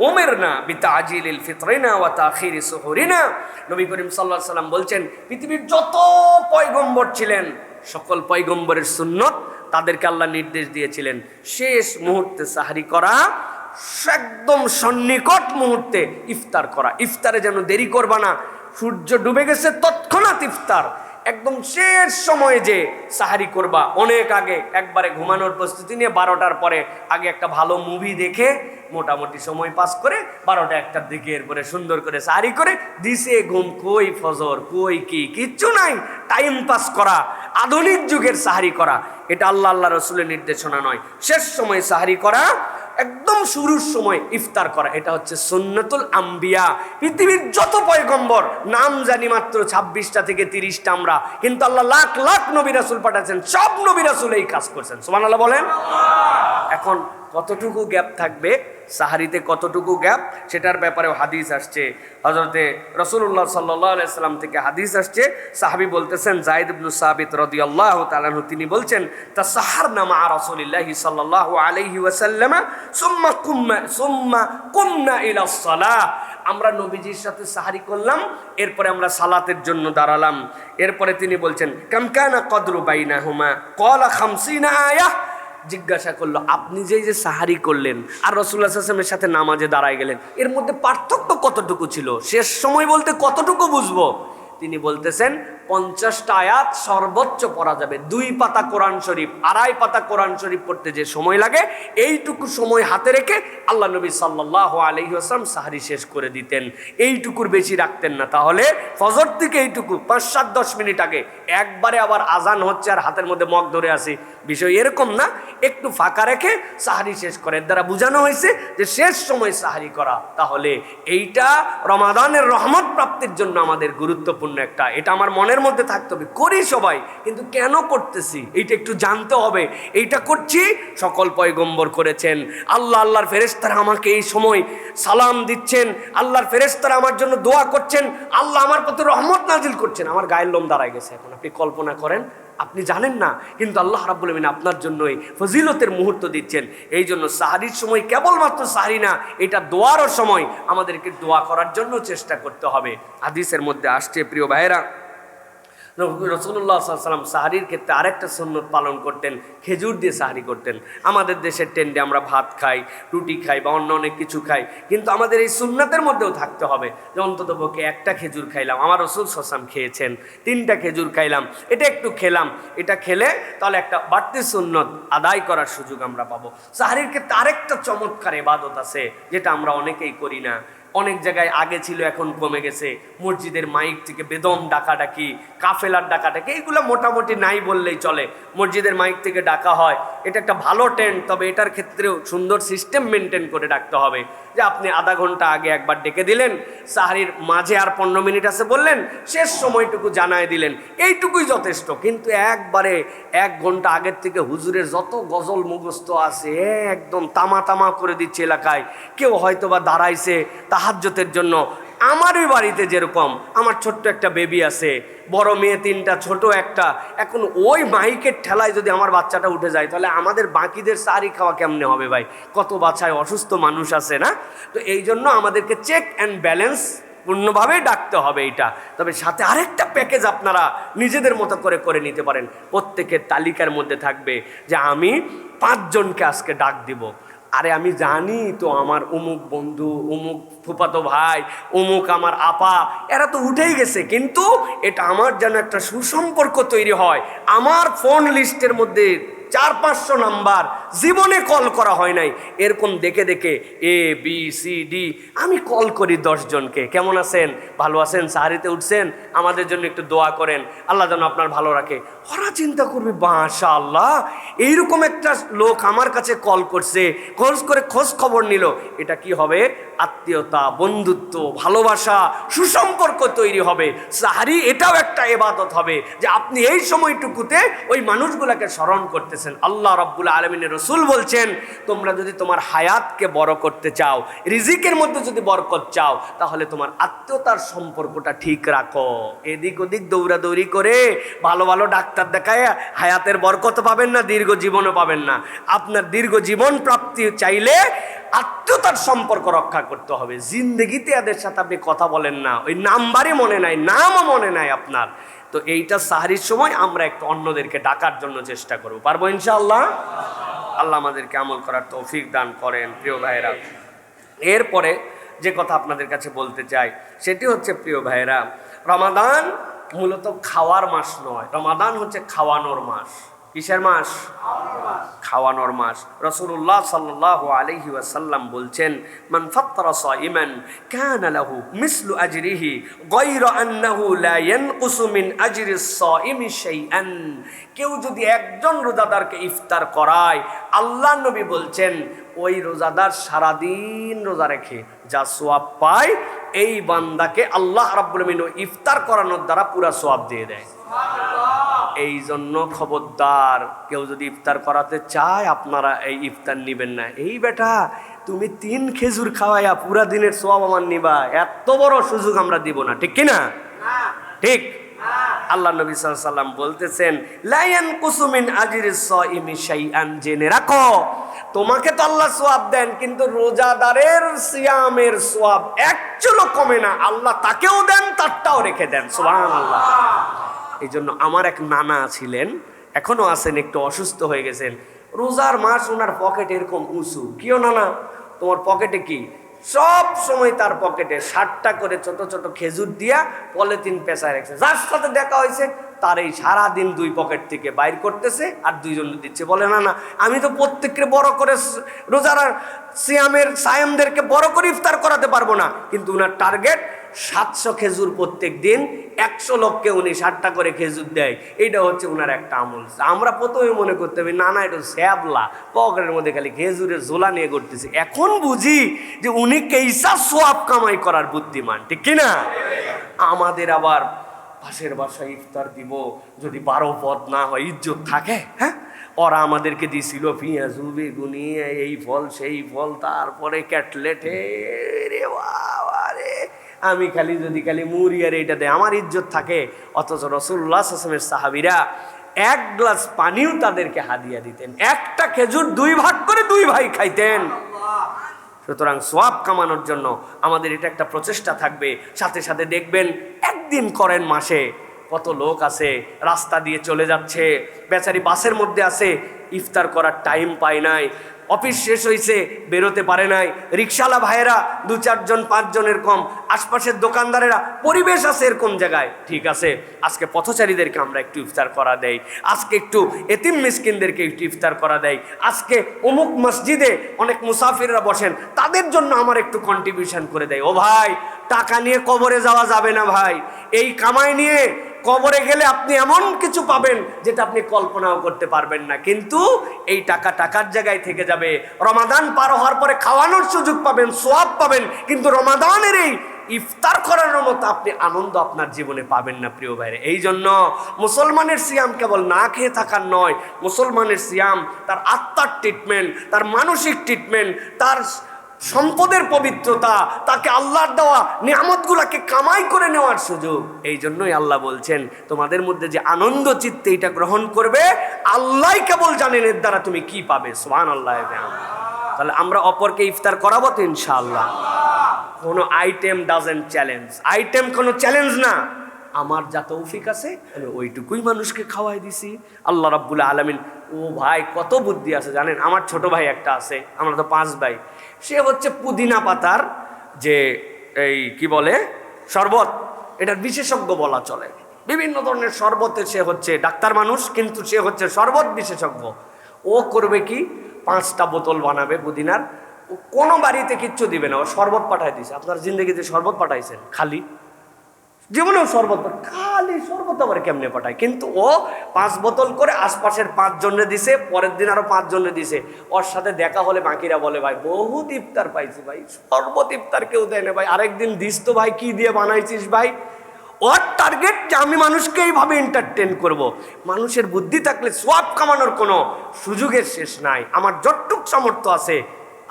উমিরনা বিতাজিলিল ফিতরিনা ওয়া তাখিরি সুহুরিনা। নবী করিম সাল্লাল্লাহু আলাইহি সাল্লাম বলছেন, পৃথিবীর যত পয়গম্বর ছিলেন সকল পয়গম্বরের সুন্নত তাদেরকে আল্লাহ নির্দেশ দিয়েছিলেন শেষ মুহূর্তে সাহারি করা, একদম সন্নিকট মুহূর্তে ইফতার করা। ইফতারে যেন দেরি করবা না, সূর্য ডুবে গেছে তৎক্ষণাৎ ইফতার, একদম শেষ সময়ে যে সাহারি করবা, অনেক আগে একবারে ঘুমানোর প্রস্তুতি নিয়ে 12টার পরে আগে একটা ভালো মুভি দেখে মোটামুটি সময় পাস করে 12টা 1টার দিকে এরপরে সুন্দর করে সাহারি করে দিছে ঘুম, কই ফজর কই কিচ্ছু নাই, টাইম পাস করা, আধুনিক যুগের সাহারি করা, এটা আল্লাহ রসুলের নির্দেশনা নয়। শেষ সময় সাহারি করা, একদম শুরুর সময় ইফতার করা, এটা হচ্ছে সুন্নাতুল আম্বিয়া। পৃথিবীর যত পয়গম্বর নাম জানি মাত্র 26টা থেকে 30টা আমরা, কিন্তু আল্লাহ লাখ লাখ নবী রাসূল পাঠাচ্ছেন, সব নবী রাসূল এই কাজ করছেন। সুবহানাল্লাহ বলেন। এখন কতটুকু গ্যাপ থাকবে সাহারিতে, কতটুকু গ্যাপ, সেটার ব্যাপারেও হাদিস আসছে। হযরতে রাসূলুল্লাহ সাল্লাল্লাহু আলাইহি সাল্লাম থেকে হাদিস আসছে, সাহাবী বলতেছেন যায়েদ ইবনে সাবিত রাদিয়াল্লাহু তাআলা আনহু, তিনি বলছেন, তাসাহারনা মা রাসূলিল্লাহি সাল্লাল্লাহু আলাইহি ওয়াসাল্লাম সুম্মা কুমনা ইলাস সালাহ। আমরা নবীজির সাথে সাহারি করলাম, এরপরে আমরা সালাতের জন্য দাঁড়ালাম। এরপরে তিনি বলছেন, কাম কানা কদরু বাইনাহুমা ক্বালা 50 আয়াহ। জিজ্ঞাসা করলো, আপনি যে সাহারি করলেন আর রাসূলুল্লাহ সাল্লাল্লাহু আলাইহি ওয়াসাল্লামের সাথে নামাজে দাঁড়ায় গেলেন, এর মধ্যে পার্থক্য কতটুকু ছিল? শেষ সময় বলতে কতটুকু বুঝবো? তিনি বলতেছেন 50টা আয়াত সর্বোচ্চ পড়া যাবে। 2 পাতা কোরআন শরীফ, 2.5 পাতা কোরআন শরীফ পড়তে যে সময় লাগে, এইটুকু সময় হাতে রেখে আল্লাহ নবী সাল্লাল্লাহু আলাইহি ওয়াসাল্লাম সাহারি শেষ করে দিতেন। এইটুকুর বেশি রাখতেন না। তাহলে ফজর থেকে এইটুকু 5-7-10 মিনিট আগে একবারে আবার আজান হচ্ছে আর হাতের মধ্যে মগ ধরে আসি, বিষয় এরকম না। একটু ফাঁকা রেখে সাহারি শেষ করে, এর দ্বারা বোঝানো হয়েছে যে শেষ সময় সাহারি করা। তাহলে এইটা রমাদানের রহমত প্রাপ্তির জন্য আমাদের গুরুত্বপূর্ণ একটা, এটা আমার মনের মধ্যে থাকতে হবে। করি সবাই, কিন্তু কেন করতেছি এইটা একটু জানতে হবে। এইটা করছি সকল পয়গম্বর করেছেন। আল্লাহর ফেরেশতারা আমাকে এই সময় সালাম দিচ্ছেন, আল্লাহর ফেরেশতারা আমার জন্য দোয়া করছেন, আল্লাহ আমার প্রতি রহমত নাজিল করছেন। আমার গায়ের লোম দাঁড়ায় গেছে এখন। আপনি কল্পনা করেন, আপনি জানেন না, কিন্তু আল্লাহ রাব্বুল আমিন আপনার জন্যই ফজিলতের মুহূর্ত দিচ্ছেন। এই জন্য সাহারির সময় কেবলমাত্র সাহারি না, এটা দোয়ারও সময়, আমাদেরকে দোয়া করার জন্য চেষ্টা করতে হবে। হাদিসের মধ্যে আসছে, প্রিয় ভাইয়েরা, রাসূলুল্লাহ সাল্লাল্লাহু আলাইহি ওয়াসাল্লাম সাহারির ক্ষেত্রে আরেকটা সুন্নত পালন করতেন, খেজুর দিয়ে সাহারি করতেন। আমাদের দেশের টেন্ডে আমরা ভাত খাই, রুটি খাই বা অন্য অনেক কিছু খাই, কিন্তু আমাদের এই সুন্নাতের মধ্যেও থাকতে হবে যে অন্তত পক্ষে একটা খেজুর খাইলাম। আমার রাসূল সাল্লাল্লাহু আলাইহি ওয়াসাল্লাম খেয়েছেন, 3টা খেজুর খাইলাম, এটা একটু খেলাম, এটা খেলে তাহলে একটা বাড়তি সুন্নত আদায় করার সুযোগ আমরা পাবো। সাহারির ক্ষেত্রে আরেকটা চমৎকার ইবাদত আছে, যেটা আমরা অনেকেই করি না। অনেক জায়গায় আগে ছিল, এখন কমে গেছে। মসজিদের মাইক থেকে বেদম ডাকাডাকি, কাফেলার ডাকাডাকি, এইগুলো মোটামুটি নাই বললেই চলে। মসজিদের মাইক থেকে ডাকা হয়, এটা একটা ভালো ট্রেন্ড, তবে এটার ক্ষেত্রেও সুন্দর সিস্টেম মেনটেন করে ডাকতে হবে। যে আপনি আধা ঘন্টা আগে একবার ডেকে দিলেন, সাহারির মাঝে আর 15 মিনিট আছে বললেন, শেষ সময়টুকু জানায় দিলেন, এইটুকুই যথেষ্ট। কিন্তু একবারে 1 ঘন্টা আগের থেকে হুজুরের যত গজল মুখস্থ আছে একদম তামা তামা করে দিচ্ছে এলাকায়। কেউ হয়তো বা দাঁড়াইছে তাহাজ্জুদের জন্য। আমারই বাড়িতে যেরকম আমার ছোট্ট একটা বেবি আছে, বড় মেয়ে 3টা, ছোট একটা। এখন ওই মাইকের ঠেলায় যদি আমার বাচ্চাটা উঠে যায়, তাহলে আমাদের বাকিদের সাহারি খাওয়া কেমনে হবে ভাই? কত বাছায় অসুস্থ মানুষ আছে না? তো এই জন্য আমাদেরকে চেক অ্যান্ড ব্যালেন্স পূর্ণভাবে ডাকতে হবে এইটা। তবে সাথে আরেকটা প্যাকেজ আপনারা নিজেদের মতো করে নিতে পারেন। প্রত্যেকের তালিকার মধ্যে থাকবে যে আমি 5 জনকে আজকে ডাক দিব। আরে আমি জানি তো আমার অমুক বন্ধু, অমুক ফুফাতো ভাই, অমুক আমার আপা, এরা তো উঠেই গেছে, কিন্তু এটা আমার যেন একটা সুসম্পর্ক তৈরি হয়। আমার ফোন লিস্টের মধ্যে 400-500 নাম্বার জীবনে কল করা হয় নাই, এরকম দেখে দেখে ABCD আমি কল করি 10 জনকে। কেমন আছেন? ভালো আছেন? সাহারিতে উঠছেন? আমাদের জন্য একটু দোয়া করেন, আল্লাহ যেন আপনার ভালো রাখে। ওরা চিন্তা করবে, মাশাআল্লাহ এইরকম একটা লোক আমার কাছে কল করছে, খোঁজ খবর নিল। এটা কি হবে? আত্মীয়তা, বন্ধুত্ব, ভালোবাসা, সুসম্পর্ক তৈরি হবে। সাহারি এটাও একটা ইবাদত হবে যে আপনি এই সময়টুকুতে ওই মানুষগুলোকে স্মরণ করতেছেন। করতেছেন। আল্লাহ রাব্বুল আলামিনের রাসূল বলছেন, তোমরা যদি তোমার হায়াতকে বড় করতে চাও, রিজিকের মধ্যে যদি বরকত চাও, তাহলে তোমার আত্মীয়তার সম্পর্কটা ঠিক রাখো। এদিক ওদিক দৌড়াদৌড়ি করে ভালো ভালো ডাক্তার দেখায় হায়াতের বরকত পাবেন না, দীর্ঘ জীবনও পাবেন না। আপনার দীর্ঘ জীবন প্রাপ্তি চাইলে আত্মীয়তার সম্পর্ক রক্ষা করতে হবে। জিন্দগিতে এদের সাথে আপনি কথা বলেন না, ওই নাম্বারই মনে নাই, নামও মনে নাই আপনার। তো এইটা সাহরির সময় আমরা একটু অন্যদেরকে ডাকার জন্য চেষ্টা করব, পারবো ইনশাআল্লাহ। আল্লাহ আমাদেরকে আমল করার তৌফিক দান করেন। প্রিয় ভাইয়েরা, এরপরে যে কথা আপনাদের কাছে বলতে চাই সেটি হচ্ছে, প্রিয় ভাইয়েরা, রমাদান মূলত খাওয়ার মাস নয়, রমাদান হচ্ছে খাওয়ানোর মাস। কিসের মাস? খাওয়ানোর মাস। রাসূলুল্লাহ সাল্লাল্লাহু আলাইহি ওয়াসাল্লাম বলছেন, মান ফাত্তারা সাইমান কানা লাহু মিসলু আজরিহি গায়রা আন্নাহু লা ইয়ানকুসু মিন আজরিস সাইমি শাইআন। কেউ যদি একজন রোজাদারকে ইফতার করায়, আল্লাহ নবী বলছেন ওই রোজাদার সারাদিন রোজা রেখে যা সওয়াব পায়, এই বান্দাকে আল্লাহ রাব্বুল আলামিন ইফতার করানোর দ্বারা পুরা সওয়াব দিয়ে দেয়। এই জন্য খবরদার, কেউ যদি ইফতার করাতে চায় আপনারা এই ইফতার নিবেন না। এই বেটা তুমি 3 খেজুর খাওয়াইয়া পুরা দিনের সওয়াব আমার নিবা, এত বড় সুযোগ আমরা দিব না, ঠিক কিনা? ঠিক। আল্লাহ নবী সাল্লাল্লাহু আলাইহি ওয়াসাল্লাম বলতেছেন, লা ইয়ানকুসু মিন আজরিস সাইমি শাইআন। জেনে রাখো, তোমাকে তো আল্লাহ সওয়াব দেন, কিন্তু রোজাদারের সিয়ামের সওয়াব একচুলও কমে না। আল্লাহ তাকেও দেন, তারটাও রেখে দেন। সুবহানাল্লাহ। এই জন্য আমার এক নানা ছিলেন, এখনো আছেন, একটু অসুস্থ হয়ে গেছেন। রোজার মাস ওনার পকেট এরকম উঁচু। কিও নানা, তোমার পকেটে কি? সব সময় তার পকেটে 60টা করে ছোট ছোট খেজুর দিয়া পলিথিন পেঁচায় রাখছে। যার সাথে দেখা হয়েছে তার এই সারাদিন 2 পকেট থেকে বাইর করতেছে আর 2 জন দিচ্ছে। বলে, না না, আমি তো প্রত্যেককে বড় করে রোজার সায়ামদেরকে বড় করে ইফতার করাতে পারবো না, কিন্তু ওনার টার্গেট 700 খেজুর প্রত্যেক দিন, 100 লোককে উনি 60টা করে খেজুর দেয়। এইটা হচ্ছে ওনার একটা আমল। আমরা প্রথমে মনে করতে হবে না না, এটা স্যাবলা, পকেটের মধ্যে খালি খেজুরের ঝোলা নিয়ে করতেছে। এখন বুঝি যে উনি কেইসা সোয়াব কামাই করার বুদ্ধিমান, ঠিক কিনা? আমাদের আবার পাশের বাসায় ইফতার দিব, যদি 12 পদ না হয় ইজ্জত থাকে? হ্যাঁ, ওরা আমাদেরকে দিছিল পেঁয়াজু, বেগুনি, এই ফল সেই ফল, তারপরে ক্যাটলেটে। রে বাবা রে, আমি খালি মুড়ি আর এইটা দেয় আমার ইজ্জত থাকে। অথচ রাসূলুল্লাহ সাল্লাল্লাহু আলাইহি ওয়াসাল্লামের সাহাবীরা 1 গ্লাস পানিও তাদেরকে হাদিয়া দিতেন, একটা খেজুর 2 ভাগ করে 2 ভাই খাইতেন। সুতরাং সওয়াব কামানোর জন্য আমাদের এটা একটা প্রচেষ্টা থাকবে। সাথে সাথে দেখবেন, একদিন করেন মাসে, কত লোক আছে রাস্তা দিয়ে চলে যাচ্ছে, বেচারি বাসের মধ্যে আছে, ইফতার করার টাইম পায় নাই, অফিস শেষ হয়েছে, বেরোতে পারে নাই। রিক্সাওয়ালা ভাইয়েরা 2-4 জন 5 জনের কম, আশপাশের দোকানদারেরা, পরিবেশ আছে এরকম জায়গায়, ঠিক আছে আজকে পথচারীদেরকে আমরা একটু ইফতার করা দেই, আজকে একটু এতিম মিসকিনদেরকে একটু ইফতার করা দেই, আজকে অমুক মসজিদে অনেক মুসাফিররা বসেন, তাদের জন্য আমার একটু কন্ট্রিবিউশন করে দেয়। ও ভাই, টাকা নিয়ে কবরে যাওয়া যাবে না ভাই। এই কামাই নিয়ে কবরে গেলে আপনি এমন কিছু পাবেন যেটা আপনি কল্পনাও করতে পারবেন না, কিন্তু এই টাকা টাকার জায়গায় থেকে যাবে। রমাদান পার হওয়ার পরে খাওয়ানোর সুযোগ পাবেন, সোয়াব পাবেন, কিন্তু রমাদানের এই ইফতার করানোর মতো আপনি আনন্দ আপনার জীবনে পাবেন না, প্রিয় ভাইরা। এই জন্য মুসলমানের সিয়াম কেবল না খেয়ে থাকার নয়, মুসলমানের সিয়াম তার আত্মার ট্রিটমেন্ট, তার মানসিক ট্রিটমেন্ট, তার সম্পদের পবিত্রতা, তাকে আল্লাহর দেওয়া নিয়ামতগুলোকে কামাই করে নেওয়ার সুযোগ। এই জন্যই আল্লাহ বলছেন, তোমাদের মধ্যে যে আনন্দ চিত্তে এটা গ্রহণ করবে, আল্লাহই কেবল জানেন এর দ্বারা তুমি কি পাবে। সুবহানাল্লাহ। তাহলে আমরা অপরকে ইফতার করাবো তো ইনশাআল্লাহ। কোনো আইটেম ডাজেন্ট চ্যালেঞ্জ, আইটেম কোনো চ্যালেঞ্জ না। আমার যা তৌফিক আছে আমি ওইটুকুই মানুষকে খাওয়াই দিছি। আল্লাহ রাব্বুল আলামিন, ও ভাই কত বুদ্ধি আছে জানেন। আমার ছোট ভাই একটা আছে, আমরা তো 5 ভাই, সে হচ্ছে পুদিনা পাতার যে এই কি বলে শরবত, এটার বিশেষজ্ঞ বলা চলে। বিভিন্ন ধরনের শরবতে সে হচ্ছে ডাক্তার মানুষ, কিন্তু সে হচ্ছে শরবত বিশেষজ্ঞ। ও করবে কি, 5টা বোতল বানাবে পুদিনার, ও কোনো বাড়িতে কিচ্ছু দিবে না, ও শরবত পাঠায় দিছে। আপনার জিন্দগিতে শরবত পাঠাইছেন? খালি জীবনেও শরবত, খালি শরবত আবার কেমনে পাঠায়? কিন্তু ও 5 বোতল করে আশপাশের 5 জনে দিছে, পরের দিন আরো 5 জনে দিছে। ওর সাথে দেখা হলে বাকিরা বলে, ভাই বহুত ইফতার পাইছি ভাই, শরবত ইফতার কেউ দেয় না ভাই। আরেকদিন দিস তো ভাই, কি দিয়ে বানাইছিস ভাই? ওর টার্গেট যে আমি মানুষকে এইভাবে এন্টারটেন করব। মানুষের বুদ্ধি থাকলে সওয়াব কামানোর কোনো সুযোগের শেষ নাই। আমার যতটুক সামর্থ্য আছে,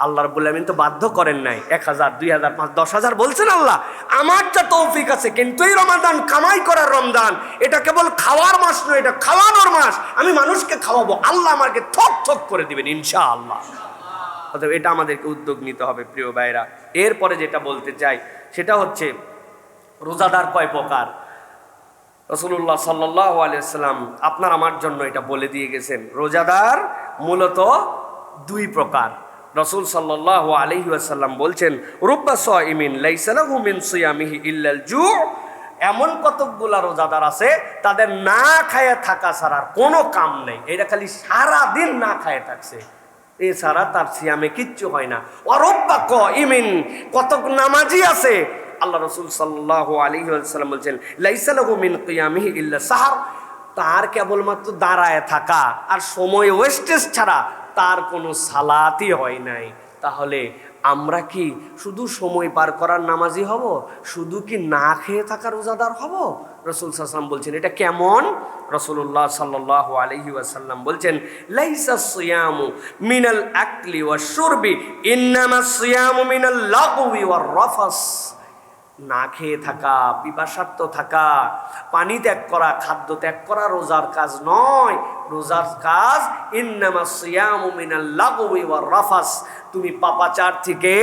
আল্লাহ রাব্বুল আলামিন তো বাধ্য করেন নাই। 1000, 2000, 5000, 10,000 বলছেন আল্লাহ। আমার যা তৌফিক আছে, কিন্তু এই রমাদান কামাই করার রমজান, এটা কেবল খাওয়ার মাস নয়, এটা খাওয়ানোর মাস। আমি মানুষকে খাওয়াবো, আল্লাহ আমাকে থক থক করে দিবেন ইনশাআল্লাহ। অতএব এটা আমাদেরকে উদ্যোগ নিতে হবে প্রিয় ভাইরা। এরপরে যেটা বলতে চাই সেটা হচ্ছে রোজাদার কয় প্রকার। রাসূলুল্লাহ সাল্লাল্লাহু আলাইহি ওয়াসাল্লাম আপনার আমার জন্য এটা বলে দিয়ে গেছেন। রোজাদার মূলত 2 প্রকার। রাসূল সাল্লাল্লাহু আলাইহি ওয়াসাল্লাম বলছেন, রুব্বা সাইমিন লাইসা লাহু মিন সিয়ামিহি ইল্লাল জু'। এমন কতকগুলা রোজাদার আছে তাদের না খায়া থাকা ছাড়া কোনো কাম নেই। এটা খালি সারা দিন না খায়া থাকছে, এছাড়া তার সিয়ামে কিচ্ছু হয় না। ওয়ারব্বা কাইমিন, কতক নামাজি আছে, আল্লাহ রাসূল সাল্লাল্লাহু আলাইহি ওয়াসাল্লাম বলছেন, লাইসা লাহু মিন কিয়ামিহি ইল্লা সাহর। তার কেবলমাত্র দাঁড়ায় থাকা আর সময় ওয়েস্টেজ ছাড়া তার কোনো সালাতই হয় নাই। তাহলে আমরা কি শুধু সময় পার করার নামাজি হব? শুধু কি না খেয়ে থাকা রোজাদার হব? রাসূল সাল্লাল্লাহু আলাইহি ওয়াসাল্লাম বলছেন এটা কেমন? রাসূলুল্লাহ সাল্লাল্লাহু আলাইহি ওয়াসাল্লাম বলছেন, লাইসা সিয়ামু মিনাল আকলি ওয়াশ শুরবি ইন্নামা সিয়ামু মিনাল লাগওয়ি ওয়ার রাফাস। না খেয়ে থাকা, পিপাসার্ত থাকা, পানি ত্যাগ করা, খাদ্য ত্যাগ করা রোজার কাজ নয়। রোজার কাজ ইন্নামাস সিয়ামু মিনাল লাগওয়ি ওয়ার রাফাস। তুমি পাপাচার থেকে,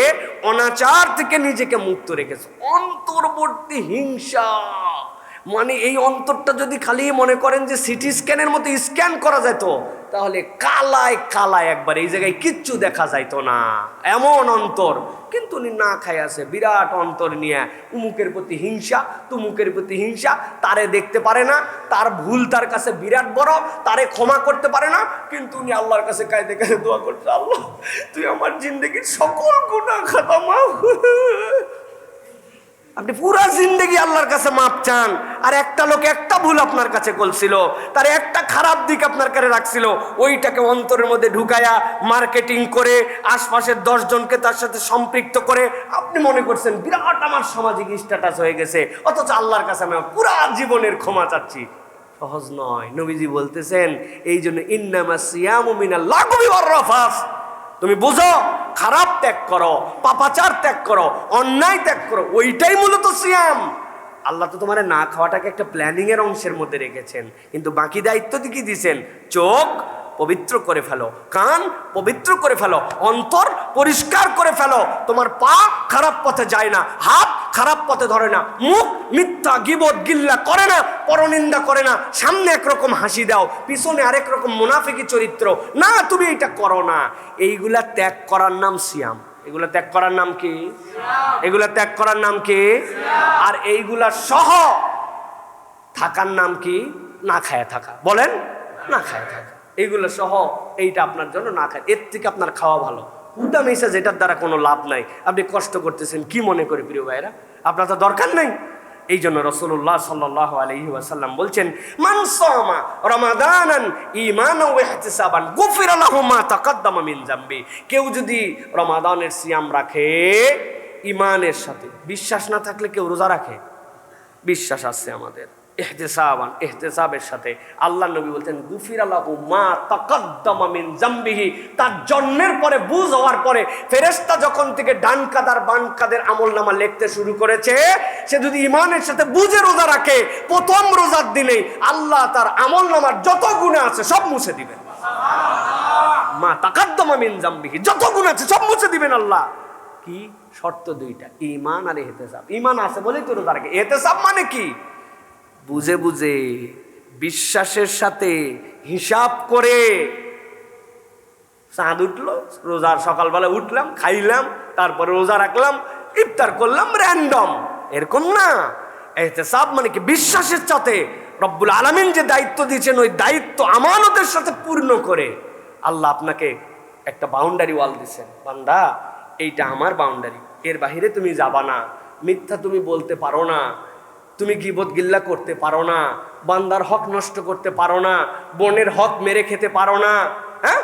অনাচার থেকে নিজেকে মুক্ত রেখেছো। অন্তর্বর্তী হিংসা মানে এই অন্তরটা যদি খালি মনে করেন যে সিটি স্ক্যানের মতো স্ক্যান করা যেত, তাহলে কালায় কালায় একবার এই জায়গায় কিচ্ছু দেখা যাইতো না, এমন অন্তর। কিন্তু উনি না খাই আছে বিরাট অন্তর নিয়ে, উমুকের প্রতি হিংসা, তুমুকের প্রতি হিংসা, তারে দেখতে পারে না, তার ভুল তার কাছে বিরাট বড়, তারে ক্ষমা করতে পারে না। কিন্তু উনি আল্লাহর কাছে কাঁদে কাঁদে দোয়া করছে, আল্লাহ তুই আমার জিন্দেগির সকল গুনাহ খাতা মাফ। আপনি পুরা জিন্দেগি আল্লাহর কাছে মাপ চান, আর একটা লোক একটা ভুল আপনার কাছে করছিল, তার একটা খারাপ দিক আপনার কাছে রাখছিল, ওইটাকে অন্তরের মধ্যে ঢুকায়া মার্কেটিং করে আশপাশের 10 জনকে তার সাথে সম্পৃক্ত করে আপনি মনে করছেন বিরাট আমার সামাজিক স্ট্যাটাস হয়ে গেছে, অথচ আল্লাহর কাছে আমি পুরা জীবনের ক্ষমা চাচ্ছি। সহজ নয়। নবীজি বলতেছেন এই জন্য ইন্নামাস সিয়ামু মিনাল লাগওয়ি ওয়ার রাফাস। তুমি বুঝো, খারাপ ত্যাগ করো, পাপাচার ত্যাগ করো, অন্যায় ত্যাগ করো, ওইটাই মূলত সিয়াম। আল্লাহ তো তোমার না খাওয়াটাকে একটা প্ল্যানিং এর অংশের মধ্যে রেখেছেন, কিন্তু বাকি দায়িত্ব কি দিয়েছেন? চোখ পবিত্র করে ফেলো, কান পবিত্র করে ফেলো, অন্তর পরিষ্কার করে ফেলো। তোমার পা খারাপ পথে যায় না, হাত খারাপ পথে ধরে না, মুখ মিথ্যা গীবত গিল্লা করে না, পরনিন্দা করে না, সামনে একরকম হাসি দাও, পিছনে আরেক রকম মুনাফিকি চরিত্র না, তুমি এটা করো না। এইগুলা ত্যাগ করার নাম সিয়াম। এগুলা ত্যাগ করার নাম কি? এগুলা ত্যাগ করার নাম কি? আর এইগুলা সহ থাকার নাম কি? না খায় থাকা। বলেন, না খায় থাকা। এইগুলো সহ এইটা আপনার জন্য না খায়, এর থেকে আপনার খাওয়া ভালো। উল্টা মিশা যেটার দ্বারা কোনো লাভ নাই, আপনি কষ্ট করতেছেন কি মনে করে প্রিয় ভাইরা? আপনার তো দরকার নাই। এই জন্য রাসূলুল্লাহ সাল্লাল্লাহু আলাইহি ওয়াসাল্লাম বলছেন, মান সামা রমাদানান ঈমানান ওয়া ইহতিসাবান গুফিরা লাহু মা তাকাদ্দামা মিন যামবি। কেউ যদি রমাদানের সিয়াম রাখে ঈমানের সাথে, বিশ্বাস না থাকলে কেউ রোজা রাখে? বিশ্বাস আছে আমাদের, ইহতিসাবান, ইহতিসাবের সাথে। আল্লাহ নবী বলতেন গুফিরা লাহু মা তাকাদ্দামা মিন যামবিহি। তার জন্মের পরে, বুঝ হওয়ার পরে ফেরেশতা যখন থেকে ডান কাদার বাম কাদের আমলনামা লিখতে শুরু করেছে, সে যদি ঈমানের সাথে বুঝে রোজা রাখে, প্রথম রোজার দিনে আল্লাহ তার আমলনামার যত গুনাহ আছে সব মুছে দিবেন। মা তাকাদ্দামা মিন যামবিহি, যত গুনাহ আছে সব মুছে দিবেন আল্লাহ। কি শর্ত? 2টা, ঈমান আর ইহতিসাব। ঈমান আছে বলেই তো রোজা রাখে। ইহতিসাব মানে কি? বুঝে বুঝে বিশ্বাসের সাথে হিসাব করে। চাঁদ উঠলো, রোজার সকালবেলা উঠলাম, খাইলাম, তারপরে রোজা রাখলাম, ইফতার করলাম, র্যান্ডম, এরকম না। ইহতিসাব মানে কি? বিশ্বাসের সাথে রব্বুল আলামিন যে দায়িত্ব দিয়েছেন, ওই দায়িত্ব আমানতের সাথে পূর্ণ করে। আল্লাহ আপনাকে একটা বাউন্ডারি ওয়াল দিয়েছেন, বান্দা এইটা আমার বাউন্ডারি, এর বাহিরে তুমি যাবা না, মিথ্যা তুমি বলতে পারো না, তুমি গীবত গিল্লা করতে পারো না, বান্দার হক নষ্ট করতে পারো না, বোনের হক মেরে খেতে পারো না, হ্যাঁ,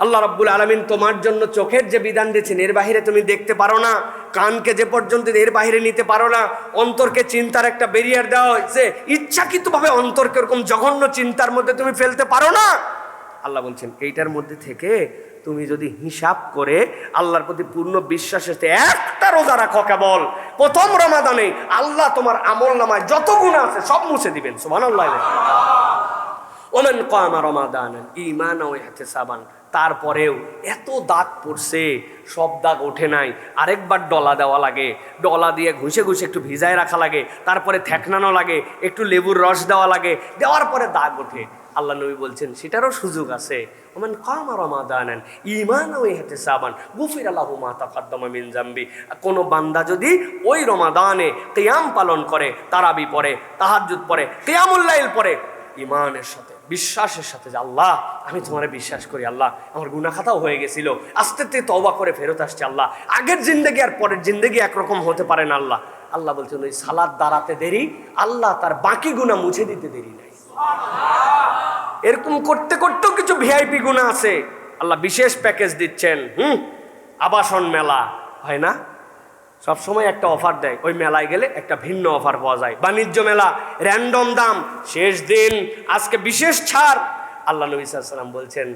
আল্লাহ রাব্বুল আলামিন তোমার জন্য চোখের যে বিধান দিয়েছেন এর বাইরে তুমি দেখতে পারো না, কানকে যে পর্যন্ত এর বাইরে নিতে পারো না, অন্তরকে চিন্তার একটা ব্যারিয়ার দেওয়া হয়েছে, ইচ্ছাকৃতভাবে অন্তরকে এরকম জঘন্য চিন্তার মধ্যে তুমি ফেলতে পারো না। আল্লাহ বলছেন এইটার মধ্যে থেকে তুমি যদি হিসাব করে আল্লাহর প্রতি পূর্ণ বিশ্বাসের সাথে একটা রোজা রাখো কেবল প্রথম রমাদানে, আল্লাহ তোমার আমল নামায় যত গুনাহ আছে সব মুছে দিবেন। সুবহানাল্লাহ। ওমান কামা রমাদানান ঈমানান ওয়া ইহতিসাবান, তারপরেও এত দাগ পড়ছে, সব দাগ ওঠে নাই, আরেকবার ডলা দেওয়া লাগে, ডলা দিয়ে ঘষে ঘষে একটু ভিজায় রাখা লাগে, তারপরে থেকনানো লাগে, একটু লেবুর রস দেওয়া লাগে, দেওয়ার পরে দাগ ওঠে। আল্লাহ নবী বলছেন সেটারও সুযোগ আছে। ওমান কামা রমাদানান ঈমানান ওয়া ইহতিসাবান গুফিরা লাহু মা তাকাদ্দামা মিন যামবি, কোন বান্দা যদি ওই রমাদানে কিয়াম পালন করে, তারাবি পড়ে, তাহাজ্জুদ পড়ে, কিয়ামুল লাইল পড়ে, ইমানের সাথে বিশ্বাসের সাথে যে আল্লাহ আমি তোমারে বিশ্বাস করি, আল্লাহ আমার গুনাহ খাতাও হয়ে গেছিল, আস্তে আস্তে তওবা করে ফেরত আসছে, আল্লাহ আগের জিন্দেগি আর পরের জিন্দেগি একরকম হতে পারে না। আল্লাহ আল্লাহ বলছেন ওই সালাত দাঁড়াতে দেরি, আল্লাহ তার বাকি গুনাহ মুছে দিতে দেরি নাই। এরকম করতে করতেও কিছু ভিআইপি গুনাহ আছে, আল্লাহ বিশেষ প্যাকেজ দিচ্ছেন। আবাসন মেলা হয় না, সবসময় একটা অফার দেয়, ওই মেলায় গেলে একটা ভিন্ন অফার পাওয়া যায়। বাণিজ্য মেলা, র্যান্ডম দাম, শেষ দিন আজকে বিশেষ ছাড়। আল্লাহ নবী সাল্লাল্লাহু আলাইহি ওয়াসাল্লাম বলছেন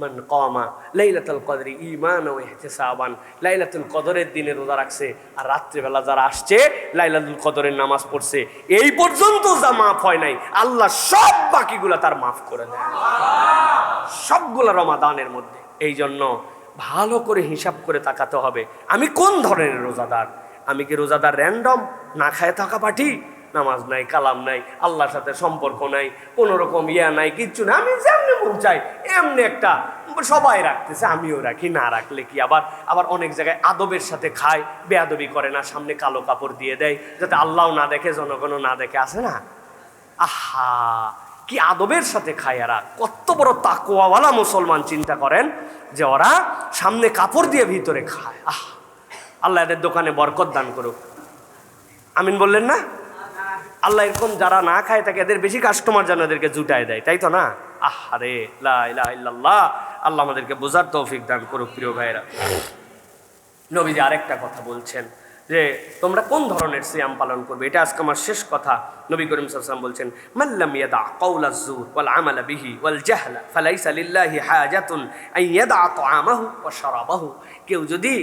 মান কামা লাইলাতুল কদরি ঈমানান ওয়া ইহতিসাবান, লাইলাতুল কদরের দিনে রোজা রাখছে আর রাত্রিবেলা যারা আসছে লাইলাতুল কদরের নামাজ পড়ছে, এই পর্যন্ত যা মাফ হয় নাই আল্লাহ সব বাকিগুলা তার মাফ করে দেয়, সবগুলা রমাদানের মধ্যে। এই জন্য ভালো করে হিসাব করে তাকাতে হবে আমি কোন ধরনের রোজাদার। আমি কি রোজাদার র্যান্ডম, না খায় থাকা পাঠি, নামাজ নাই, কালাম নাই, আল্লাহর সাথে সম্পর্ক নাই, কোনো রকম ইয়া নাই, কিচ্ছু না, আমি যেমনি মন চাই এমনি একটা, সবাই রাখতেছে আমিও রাখি, না রাখলে কি। আবার অনেক জায়গায় আদবের সাথে খায়, বেয়াদবি করে না, সামনে কালো কাপড় দিয়ে দেয় যাতে আল্লাহও না দেখে জনগণও না দেখে, আছে না? আহা কি আদবের সাথে খায় এরা, কত বড় তাকওয়াওয়ালা মুসলমান। চিন্তা করেন যে ওরা সামনে কাপড় দিয়ে ভিতরে খায়। আল্লাহ এদের দোকানে বরকত দান করুক, আমিন বললেন না? আল্লাহ এরকম যারা না খায় তাকে এদের বেশি কাস্টমার যেন এদেরকে জুটায় দেয়, তাই তো না? আহারে লা ইলাহা ইল্লাল্লাহ। আল্লাহ আমাদেরকে বোঝার তৌফিক দান করুক। প্রিয় ভাইরা, নবীজি আরেকটা কথা বলছেন যে তোমরা কোন ধরনের সিয়াম পালন করবে, এটা আজকে আমার শেষ কথা। নবী করিম সাল্লাল্লাহু আলাইহি ওয়াসাল্লাম বলছেন মান লাম ইয়াদা কাওলাজ জুর ওয়াল আমালা বিহি ওয়াল জাহলা ফালাইসা লিল্লাহি হাজাতুন আন ইয়াদা তাআমাহু ওয়া শারাবাহু, কেউ যদি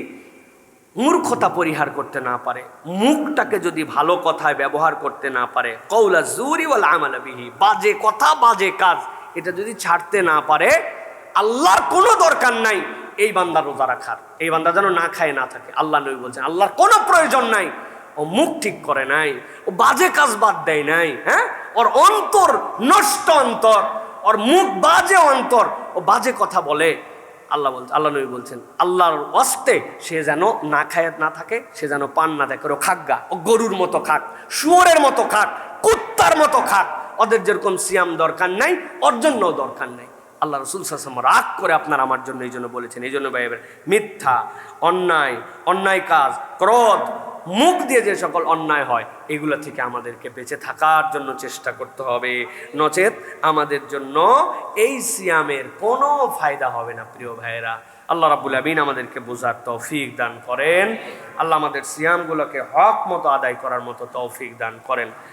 মূর্খতা পরিহার করতে না পারে, মুখটাকে যদি ভালো কথায় ব্যবহার করতে না পারে, কাওলাজ জুরি ওয়াল আমালা বিহি, বাজে কথা বাজে কাজ, এটা যদি ছাড়তে না পারে, আল্লাহর কোনো দরকার নাই এই বান্দা রোজা রাখার, এই বান্দা যেন না খায় না থাকে। আল্লাহ নবী বলছেন আল্লাহর কোনো প্রয়োজন নাই, ও মুখ ঠিক করে নাই, ও বাজে কাজ বাদ দেয় নাই, হ্যাঁ, ওর অন্তর নষ্ট অন্তর, ওর মুখ বাজে অন্তর, ও বাজে কথা বলে। আল্লাহ নবী বলছেন আল্লাহর ওয়াস্তে সে যেন না খায় না থাকে, সে যেন পান না থাকে, ও খাগা, ও গরুর মতো খাক, শুয়োরের মতো খাক, কুত্তার মতো খাক, ওদের যেরকম সিয়াম দরকার নাই ওর জন্যও দরকার নাই। আল্লাহ রাসূল সাল্লাল্লাহু আলাইহি ওয়াসাল্লাম রাগ করে আপনার আমার জন্য এই জন্য বলেছেন। এই জন্য ভাই মিথ্যা, অন্যায় কাজ, ক্রোধ, মুখ দিয়ে যে সকল অন্যায় হয় এগুলো থেকে আমাদেরকে বেঁচে থাকার জন্য চেষ্টা করতে হবে, নচেত আমাদের জন্য এই সিয়ামের কোনো ফায়দা হবে না। প্রিয় ভাইয়েরা, আল্লাহ রাব্বুল আমিন আমাদেরকে বোঝার তৌফিক দান করেন। আল্লাহ আমাদের সিয়ামগুলোকে হক মতো আদায় করার মতো তৌফিক দান করেন।